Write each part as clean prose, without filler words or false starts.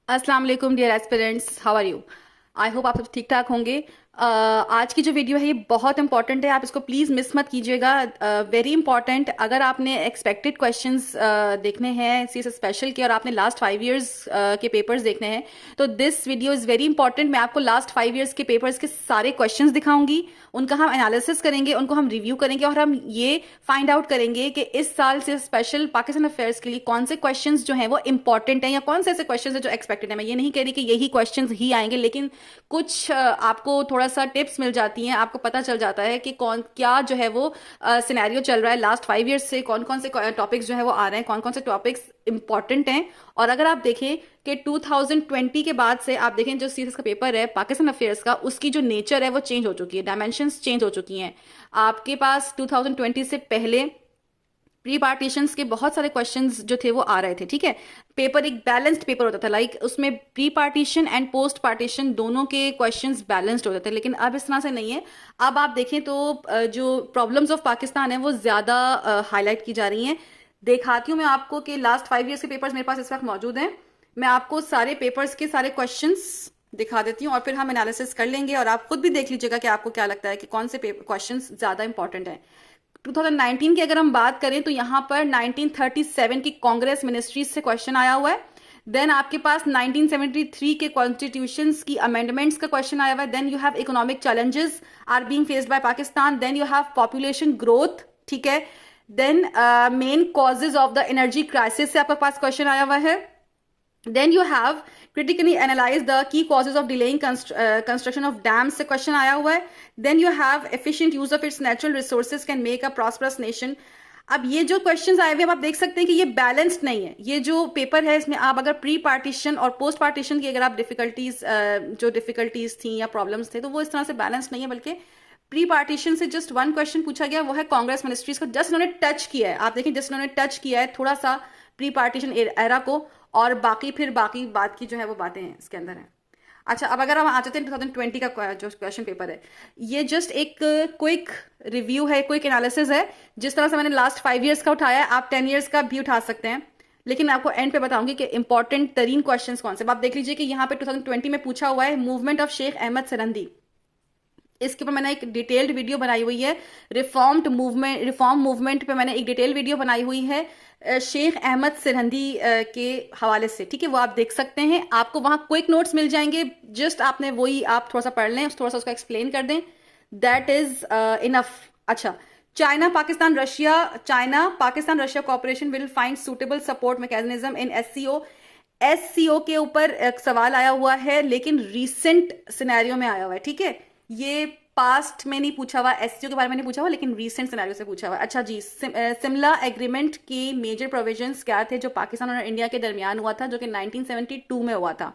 अस्सलाम वालेकुम dear aspirants, how are you. I hope आप सब ठीक ठाक होंगे। आज की जो वीडियो है ये बहुत इंपॉर्टेंट है, आप इसको प्लीज़ मिस मत कीजिएगा। Very important. अगर आपने एक्सपेक्टेड क्वेश्चंस देखने हैं सी स्पेशल के और आपने लास्ट 5 ईयर्स के पेपर्स देखने हैं तो this video is very important. मैं आपको लास्ट 5 ईयर्स के पेपर्स के सारे क्वेश्चंस दिखाऊंगी, उनका हम एनालिसिस करेंगे, उनको हम रिव्यू करेंगे और हम ये फाइंड आउट करेंगे कि इस साल से स्पेशल पाकिस्तान अफेयर्स के लिए कौन से क्वेश्चंस जो हैं वो इंपॉर्टेंट हैं या कौन से ऐसे क्वेश्चंस हैं जो एक्सपेक्टेड है। मैं ये नहीं कह रही कि यही क्वेश्चंस ही आएंगे, लेकिन कुछ आपको थोड़ा सा टिप्स मिल जाती हैं, आपको पता चल जाता है कि कौन क्या जो है वो सिनेरियो चल रहा है लास्ट 5 ईयर्स से, कौन कौन से टॉपिक्स जो है वो आ रहे हैं, कौन कौन से टॉपिक्स इंपॉर्टेंट हैं। और अगर आप देखें कि 2020 के बाद से आप देखें जो सीरीज का पेपर है पाकिस्तान अफेयर्स का, उसकी जो नेचर है वो चेंज हो चुकी है, डायमेंशंस चेंज हो चुकी हैं। आपके पास 2020 से पहले प्री पार्टीशंस के बहुत सारे क्वेश्चंस जो थे वो आ रहे थे, ठीक है। पेपर एक बैलेंस्ड पेपर होता था, लाइक उसमें pre partition and post partition दोनों के क्वेश्चंस बैलेंस्ड होते थे, लेकिन अब इस तरह से नहीं है। अब आप देखें तो जो प्रॉब्लम्स ऑफ पाकिस्तान है वो ज्यादा हाईलाइट की जा रही हैं। दिखाती हूँ मैं आपको कि लास्ट 5 ईयर्स के पेपर्स मेरे पास इस वक्त मौजूद हैं। मैं आपको सारे पेपर्स के सारे क्वेश्चंस दिखा देती हूँ और फिर हम एनालिसिस कर लेंगे और आप खुद भी देख लीजिएगा कि आपको क्या लगता है कि कौन से क्वेश्चंस ज्यादा इंपॉर्टेंट हैं। 2019 की अगर हम बात करें तो यहाँ पर 1937 की कांग्रेस मिनिस्ट्रीज से क्वेश्चन आया हुआ है। देन आपके पास 1973 के कॉन्स्टिट्यूशंस की अमेंडमेंट्स का क्वेश्चन आया हुआ है। Then you have economic challenges are being faced by Pakistan. Then you have population growth, ठीक है। Then main causes of the energy crisis से आपके पास क्वेश्चन आया हुआ है। Then you have critically analyze the key causes of delaying construction of dams से question आया हुआ है। Then you have efficient use of its natural resources can make a prosperous nation। अब ये जो क्वेश्चंस आए हुए हैं आप देख सकते हैं कि ये बैलेंस्ड नहीं है। ये जो पेपर है इसमें आप अगर प्री पार्टीशन और पोस्ट पार्टीशन की अगर आप जो डिफिकल्टीज थी या प्रॉब्लम्स थे तो वो इस तरह से बैलेंस्ड नहीं है, बल्कि प्री पार्टीशन से जस्ट वन क्वेश्चन पूछा गया, वो है कांग्रेस मिनिस्ट्रीज को। जस्ट उन्होंने टच किया है, आप देखिए जस्ट उन्होंने टच किया है थोड़ा सा प्री पार्टीशन एरा को, और बाकी बात की जो है वो बातें हैं इसके अंदर है। अच्छा, अब अगर हम आ जाते हैं 2020 का जो क्वेश्चन पेपर है, ये जस्ट एक क्विक रिव्यू है, क्विक एनालिसिस है। जिस तरह से मैंने लास्ट 5 ईयर्स का उठाया है आप 10 ईयर्स का भी उठा सकते हैं, लेकिन आपको एंड पे बताऊंगी कि इंपॉर्टेंट तरीन क्वेश्चन कौन से। आप देख लीजिए कि यहाँ पे 2020 में पूछा हुआ है मूवमेंट ऑफ शेख अहमद सरहंदी। इसके ऊपर मैंने एक डिटेल्ड वीडियो बनाई हुई है। रिफॉर्म मूवमेंट पे मैंने एक डिटेल वीडियो बनाई हुई है शेख अहमद सरहंदी के हवाले से, ठीक है। वो आप देख सकते हैं, आपको वहां क्विक नोट्स मिल जाएंगे। जस्ट आपने वही आप थोड़ा सा पढ़ लें, थोड़ा सा उसको एक्सप्लेन कर दें, दैट इज इनफ। अच्छा, China Pakistan Russia cooperation will find suitable support mechanism in SCO के ऊपर एक सवाल आया हुआ है, लेकिन रीसेंट सिनेरियो में आया हुआ है, ठीक है। ये पास्ट में नहीं पूछा हुआ, एससीओ के बारे में नहीं पूछा हुआ, लेकिन रीसेंट सिनेरियो से पूछा हुआ। अच्छा जी, सिमला एग्रीमेंट की मेजर प्रोविजंस क्या थे जो पाकिस्तान और इंडिया के दरमियान हुआ था, जो कि 1972 में हुआ था।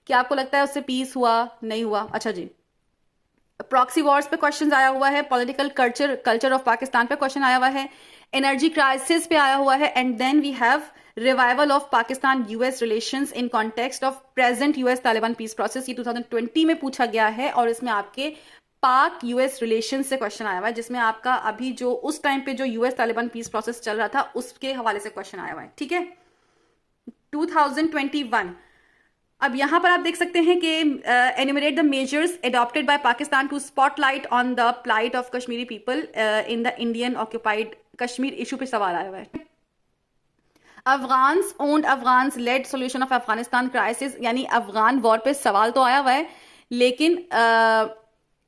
क्या आपको लगता है उससे पीस हुआ, नहीं हुआ? अच्छा जी, प्रॉक्सी वॉर्स पे क्वेश्चन आया हुआ है, पॉलिटिकल कल्चर ऑफ पाकिस्तान पे क्वेश्चन आया हुआ है, एनर्जी क्राइसिस पे आया हुआ है, and then we have revival of Pakistan US relations in context of present US Taliban peace process. ये 2020 में पूछा गया है और इसमें आपके पाक यूएस रिलेशन से क्वेश्चन आया हुआ है, जिसमें आपका अभी जो उस टाइम पे जो यूएस तालिबान पीस प्रोसेस चल रहा था उसके हवाले से क्वेश्चन आया हुआ है, ठीक है। 2021, अब यहां पर आप देख सकते हैं कि enumerate the measures adopted by Pakistan to spotlight on the plight of Kashmiri people in the Indian occupied Kashmir issue पे सवाल आया हुआ है। Afghans led solution of Afghanistan crisis, यानी अफगान वॉर पे सवाल तो आया हुआ है, लेकिन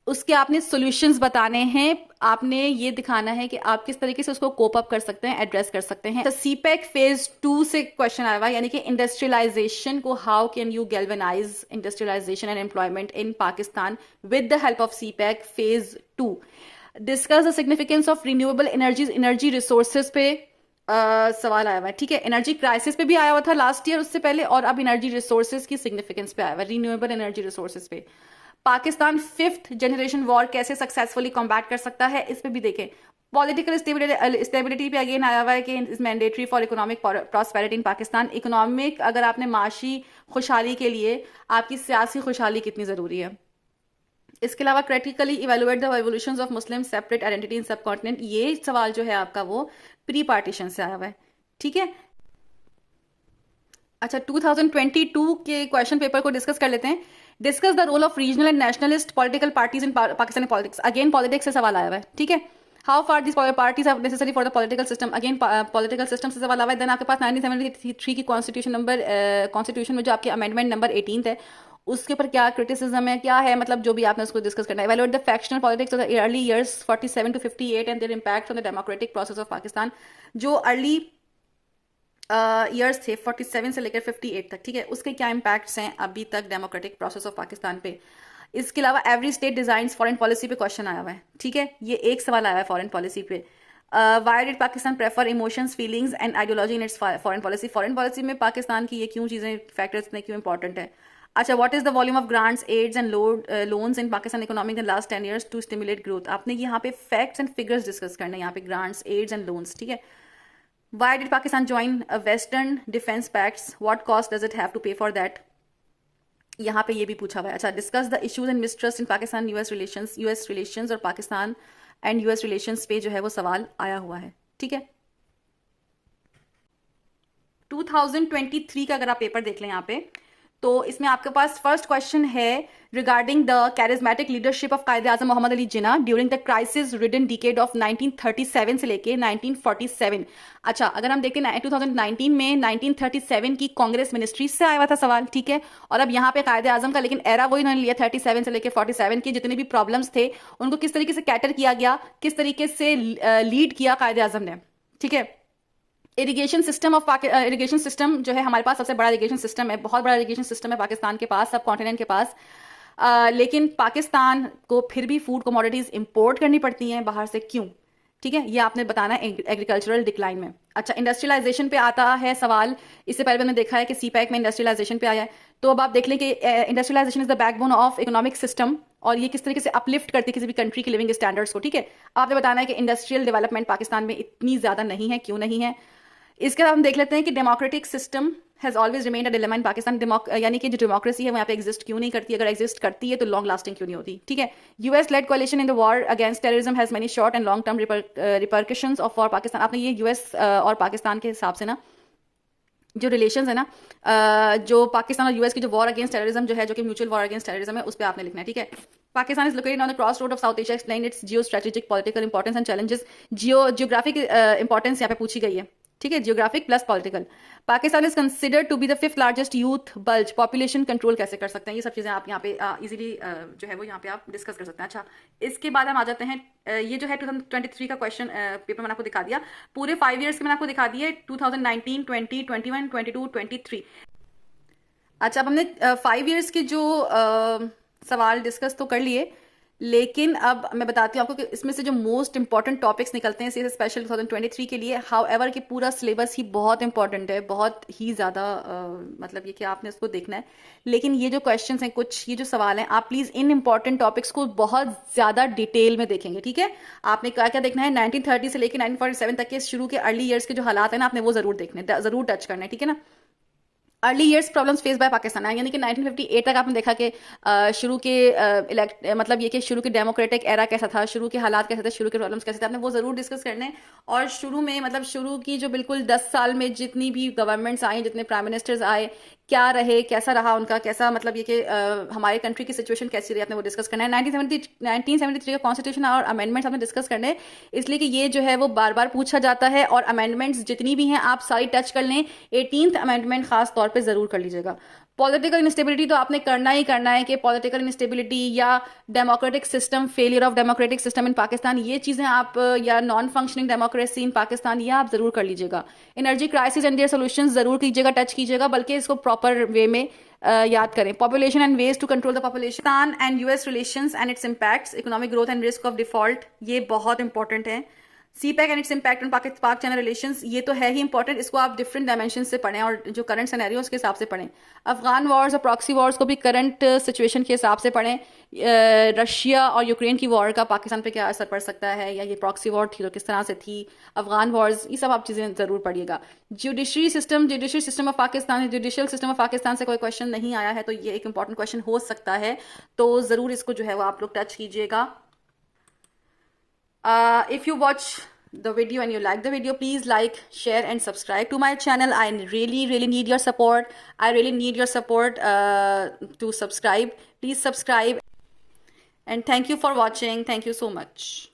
उसके आपने सॉल्यूशंस बताने हैं, आपने ये दिखाना है कि आप किस तरीके से उसको कोप अप कर सकते हैं, एड्रेस कर सकते हैं। तो सीपैक फेज 2 से क्वेश्चन आया हुआ है, यानी कि इंडस्ट्रियलाइजेशन को, how can you galvanise industrialisation and employment in Pakistan with the help of CPEC phase 2। Discuss the significance of renewable energies, energy resources पे सवाल आया हुआ है, ठीक है। एनर्जी क्राइसिस पे भी आया हुआ था लास्ट ईयर, उससे पहले, और अब एनर्जी रिसोर्सेज की सिग्निफिकेंस पे आया हुआ है, रिन्यूएबल एनर्जी रिसोर्सेज पे। पाकिस्तान 5th जनरेशन वॉर कैसे सक्सेसफुली कॉम्बैट कर सकता है, इस पे भी देखें। पॉलिटिकल स्टेबिलिटी पे अगेन आया हुआ है कि is mandatory for economic prosperity in Pakistan. Economic, अगर आपने माशी खुशहाली के लिए आपकी सियासी खुशहाली कितनी जरूरी है। इसके अलावा critically evaluate the evolutions of Muslim separate identity in सब कॉन्टिनेंट, ये सवाल जो है आपका वो प्री पार्टीशन से आया हुआ है, ठीक है। अच्छा, 2022 के क्वेश्चन पेपर को डिस्कस कर लेते हैं। Discuss the role of regional and nationalist political parties in Pakistani politics. Again politics से सवाल आया हुआ है, ठीक है। How far this parties are necessary for the political system. Again political system से सवाल आया हुआ है। देन आपके पास 1973 की कॉन्स्टिट्यूशन में जो आपकी अमेंडमेंट नंबर 18 है, उसके ऊपर क्या क्रिटिसिज्म है, क्या है, मतलब जो भी आपने उसको डिस्कस करना है। Evaluate the factional politics of the early years 47 to 58 and their impact on the democratic process of Pakistan. जो अर्ली ईयर्स थे 47 से लेकर 58 तक, ठीक है, उसके क्या इम्पैक्ट्स हैं अभी तक डेमोक्रेटिक प्रोसेस ऑफ पाकिस्तान पे। इसके अलावा every state design foreign policy पे क्वेश्चन आया हुआ है, ठीक है, ये एक सवाल आया हुआ है फॉरेन पॉलिसी पे। Why did Pakistan prefer emotions, feelings and ideology in its foreign policy. Foreign policy में पाकिस्तान की ये क्यों चीज़ें, फैक्टर्स इतने क्यों इंपॉर्टेंट है। अच्छा, what is the volume of grants, aids and loans in Pakistan economic in last 10 years to stimulate growth. आपने यहाँ पे फैक्ट्स एंड फिगर्स डिस्कस करना है, यहाँ पे ग्रांट्स, एड्स एंड लोन्स, ठीक है। Why did Pakistan join a Western defense pacts? What cost does it have to pay for that? यहाँ पे ये भी पूछा हुआ है। अच्छा, discuss the issues and mistrust in Pakistan US relations और पाकिस्तान एंड यूएस रिलेशंस पे जो है वो सवाल आया हुआ है, ठीक है। 2023 का अगर आप पेपर देख लें यहाँ पे, तो इसमें आपके पास फर्स्ट क्वेश्चन है regarding the charismatic leadership of Quaid-e-Azam Mohammad Ali Jinnah during the crisis ridden decade of 1937 से लेके 1947। अच्छा, अगर हम देखते हैं 2019 में 1937 की कांग्रेस मिनिस्ट्री से आया हुआ था सवाल, ठीक है। और अब यहाँ पे कायदे आजम का, लेकिन एरा वही उन्होंने लिया 37 से लेके 47 के जितने भी प्रॉब्लम्स थे उनको किस तरीके से कैटर किया गया, किस तरीके से लीड किया कायदे आजम ने, ठीक है। इरिगेशन सिस्टम जो है हमारे पास सबसे बड़ा इरिगेशन सिस्टम है, बहुत बड़ा इरिगेशन सिस्टम है पाकिस्तान के पास, सब कॉन्टिनेंट के पास। लेकिन पाकिस्तान को फिर भी फूड कमोडिटीज इंपोर्ट करनी पड़ती हैं बाहर से, क्यों, ठीक है, ये आपने बताना है एग्रीकल्चरल डिक्लाइन में। अच्छा, इंडस्ट्रियलाइजेशन पे आता है सवाल। इससे पहले मैंने देखा है कि सीपैक में इंडस्ट्रियलाइजेशन पे आया है, तो अब आप देख लें कि industrialisation is the backbone of economic system, और ये किस तरीके से अपलिफ्ट करती है किसी भी कंट्री की लिविंग स्टैंडर्ड्स को, ठीक है। आपने बताना है कि इंडस्ट्रियल डेवलपमेंट पाकिस्तान में इतनी ज़्यादा नहीं है, क्यों नहीं है। इसके बाद हम देख लेते हैं कि democratic system has always remained a dilemma in Pakistan. यानी कि जो डेमोक्रेसी है वो यहाँ पे एग्जिस्ट क्यों नहीं करती, अगर एग्जिस्ट करती है तो लॉन्ग लास्टिंग क्यों नहीं होती, ठीक है। US led कोalition in the war against terrorism has many short and long term repercussions of for Pakistan. आपने ये यूएस और पाकिस्तान के हिसाब से ना जो रिलेशंस है ना, जो पाकिस्तान और यूएस की जो वॉर अगेंस्ट टेररिज्म जो है, जो कि म्यूचुअल वॉर अगेंस्ट टेररिज्म है, उस पर आपने लिखना है, ठीक है। Pakistan is located on the cross road of South Asia, explain its geo strategic political importance and challenges. Geographic importance यहाँ पे पूछी गई है, ठीक है, geographic plus political. Pakistan is considered to be the 5th largest youth bulge, population control कैसे कर सकते हैं, ये सब चीजें आप यहाँ पे इजीली जो है वो यहाँ पे आप डिस्कस कर सकते हैं। अच्छा, इसके बाद हम आ जाते हैं, ये जो है 2023 का क्वेश्चन पेपर मैंने आपको दिखा दिया, पूरे 5 ईयर्स के मैंने आपको दिखा दिए 2019, 20, 21, 22, 23। अच्छा, अब हमने 5 ईयर्स के जो सवाल डिस्कस तो कर लिए, लेकिन अब मैं बताती हूँ आपको कि इसमें से जो मोस्ट इंपॉर्टेंट टॉपिक्स निकलते हैं सीएस स्पेशल 2023 के लिए। हाउ एवर कि पूरा सिलेबस ही बहुत इंपॉर्टेंट है, बहुत ही ज़्यादा, मतलब ये कि आपने उसको देखना है। लेकिन ये जो क्वेश्चंस हैं, कुछ ये जो सवाल हैं, आप प्लीज़ इन इंपॉर्टेंट टॉपिक्स को बहुत ज़्यादा डिटेल में देखेंगे, ठीक है। आपने क्या क्या देखना है, 1930 से लेकर 1947 तक के शुरू के अर्ली ईयर्स के जो हालात हैं ना, आपने वो ज़रूर देखने, ज़रूर टच करना है, ठीक है ना। Early years problems face by Pakistan है, यानी कि 1958 तक आपने देखा कि शुरू के मतलब ये कि शुरू के डेमोक्रेटिक एरा कैसा था, शुरू के हालात कैसे थे, शुरू के प्रॉब्लम्स कैसे थे, आपने वो ज़रूर डिस्कस करने हैं। और शुरू में मतलब शुरू की जो बिल्कुल 10 साल में जितनी भी गवर्नमेंट्स आई, जितने प्राइम मिनिस्टर्स आए, क्या रहे, कैसा रहा उनका, कैसा मतलब ये कि हमारे कंट्री की सिचुएशन कैसी रही, आपने वो डिस्कस करना है। 1973 का कॉन्स्टिट्यूशन और अमेंडमेंट्स आपने डिस्कस करने, इसलिए कि ये जो है वो बार बार पूछा जाता है, और अमेंडमेंट्स जितनी भी हैं आप सारी टच कर लें। 18th अमेंडमेंट खास तौर पे ज़रूर कर लीजिएगा। पॉलिटिकल इंस्टेबिलिटी तो आपने करना ही करना है कि पॉलिटिकल इंस्टेबिलिटी या democratic system, failure of democratic system in Pakistan, ये चीज़ें आप, या non functioning democracy in Pakistan, ये आप ज़रूर कर लीजिएगा। Energy crisis and their solutions ज़रूर कीजिएगा, टच कीजिएगा, बल्कि इसको प्रॉपर वे में याद करें। Population and ways to control the population and US relations and its impacts, economic growth and risk of default, ये बहुत इंपॉर्टेंट है। CPEC and its impact on Pak China relations, ये तो है ही इंपॉर्टेंट, इसको आप डिफरेंट डायमेंशन से पढ़ें और जो करंट सिनेरियो उसके हिसाब से पढ़ें। अफगान वॉर्स और प्रॉक्सी वॉर्स को भी करंट सिचुएशन के हिसाब से पढ़ें। रशिया और यूक्रेन की वॉर का पाकिस्तान पे क्या असर पड़ सकता है, या ये प्रॉक्सी वॉर थी तो किस तरह से थी, अफगान वॉर्स, ये सब आप चीज़ें ज़रूर पढ़िएगा। Judiciary system of Pakistan, judicial system of Pakistan से कोई क्वेश्चन नहीं आया है, तो ये एक इंपॉर्टेंट क्वेश्चन हो सकता है, तो ज़रूर इसको जो है वो आप लोग टच कीजिएगा। If you watch the video and you like the video, please like, share and subscribe to my channel. I really need your support. I really need your support to subscribe. Please subscribe, and thank you for watching. Thank you so much.